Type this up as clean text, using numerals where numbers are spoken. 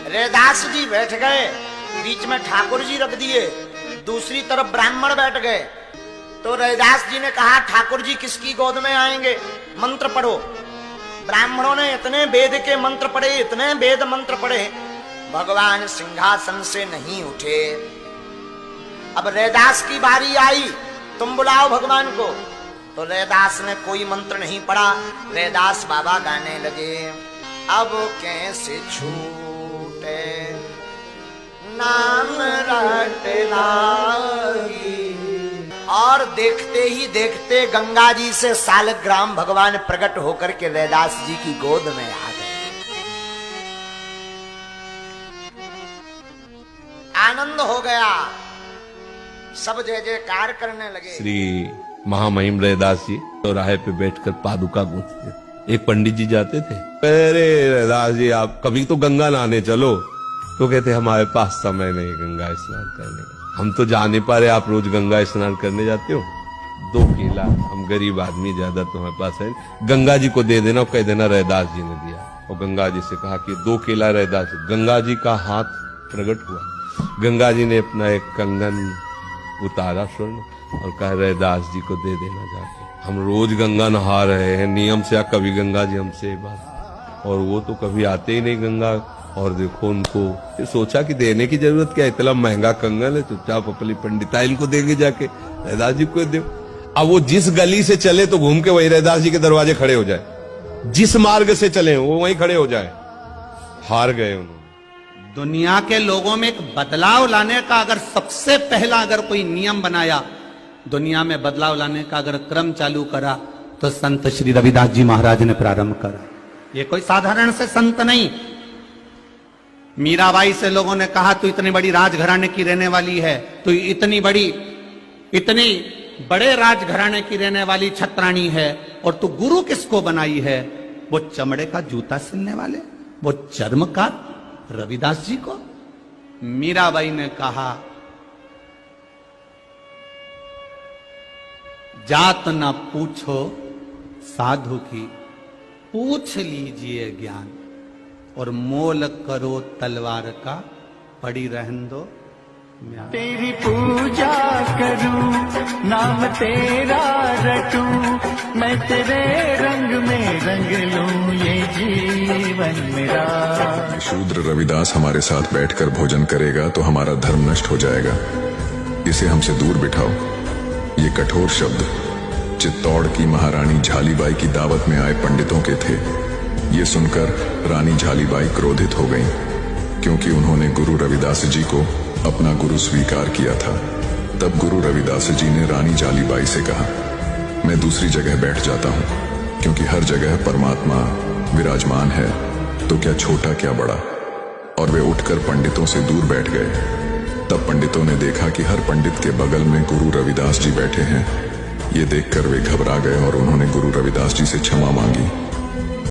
रैदास जी बैठ गए, बीच में ठाकुर जी रख दिए, दूसरी तरफ ब्राह्मण बैठ गए। तो रैदास जी ने कहा ठाकुर जी किसकी गोद में आएंगे, मंत्र पढ़ो। ब्राह्मणों ने इतने वेद के मंत्र पढ़े, इतने वेद मंत्र पढ़े, भगवान सिंहासन से नहीं उठे। अब रैदास की बारी आई, तुम बुलाओ भगवान को। तो रैदास ने कोई मंत्र नहीं पढ़ा, रैदास बाबा गाने लगे, अब कैसे छूटे नाम रट लागी। और देखते ही देखते गंगा जी से सालग्राम भगवान प्रकट होकर के रैदास जी की गोद में आ गए। आनंद हो गया, सब जय जयकार करने लगे। श्री महामहिम रैदास जी तो राह पे बैठकर पादुका गूंथते थे। एक पंडित जी जाते थे, अरे रैदास जी आप कभी तो गंगा नहाने चलो। तो कहते हमारे पास समय नहीं गंगा स्नान करने का। हम तो जा नहीं पा रहे, आप रोज गंगा स्नान करने जाते हो। 2 केला, हम गरीब आदमी, ज्यादा तुम्हारे पास है, गंगा जी को दे देना, कह देना रैदास जी ने दिया। और गंगा जी से कहा कि 2 केला रैदास। गंगा जी का हाथ प्रकट हुआ, गंगा जी ने अपना एक कंगन उतारा स्वर्ण और कहा रैदास जी को दे देना जाके। हम रोज गंगा नहा रहे हैं नियम से, कभी गंगा जी हमसे बात, और वो तो कभी आते ही नहीं गंगा। और देखो उनको सोचा कि देने की जरूरत क्या, इतना महंगा कंगन है, चुपचाप अपनी पंडिताइन को देंगे जाके, रैदास जी को दे। अब वो जिस गली से चले तो घूम के वही रैदास जी के दरवाजे खड़े हो जाए, जिस मार्ग से चले वो वहीं खड़े हो जाए। हार गए उन्होंने। दुनिया के लोगों में एक बदलाव लाने का अगर सबसे पहला अगर कोई नियम बनाया, दुनिया में बदलाव लाने का अगर क्रम चालू करा, तो संत श्री रविदास जी महाराज ने प्रारंभ करा। ये कोई साधारण से संत नहीं। मीराबाई से लोगों ने कहा तू इतनी बड़ी राजघराने की रहने वाली है, तू इतनी बड़े राजघराने की रहने वाली छत्राणी है, और तू गुरु किसको बनाई है? वो चमड़े का जूता सिलने वाले, वो चर्मकार रविदास जी को। मीराबाई ने कहा जात न पूछो साधु की, पूछ लीजिए ज्ञान, और मोल करो तलवार का, पड़ी रहन दो म्यान। तेरी पूजा करूं, नाम तेरा रटूं, मैं तेरे रंग में रंग लूं ये जीवन मेरा। शूद्र रविदास हमारे साथ बैठकर भोजन करेगा तो हमारा धर्म नष्ट हो जाएगा, इसे हमसे दूर बिठाओ। ये कठोर शब्द चित्तौड़ की महारानी झालीबाई की दावत में आए पंडितों के थे। ये सुनकर रानी झालीबाई क्रोधित हो गईं, क्योंकि उन्होंने गुरु रविदास जी को अपना गुरु स्वीकार किया था। तब गुरु रविदास जी ने रानी झालीबाई से कहा, मैं दूसरी जगह बैठ जाता हूँ, क्योंकि हर जगह परमात्मा विराजमान है, तो क्या छोटा क्या बड़ा। और वे उठकर पंडितों से दूर बैठ गए। तब पंडितों ने देखा कि हर पंडित के बगल में गुरु रविदास जी बैठे हैं। ये देखकर वे घबरा गए और उन्होंने गुरु रविदास जी से क्षमा मांगी।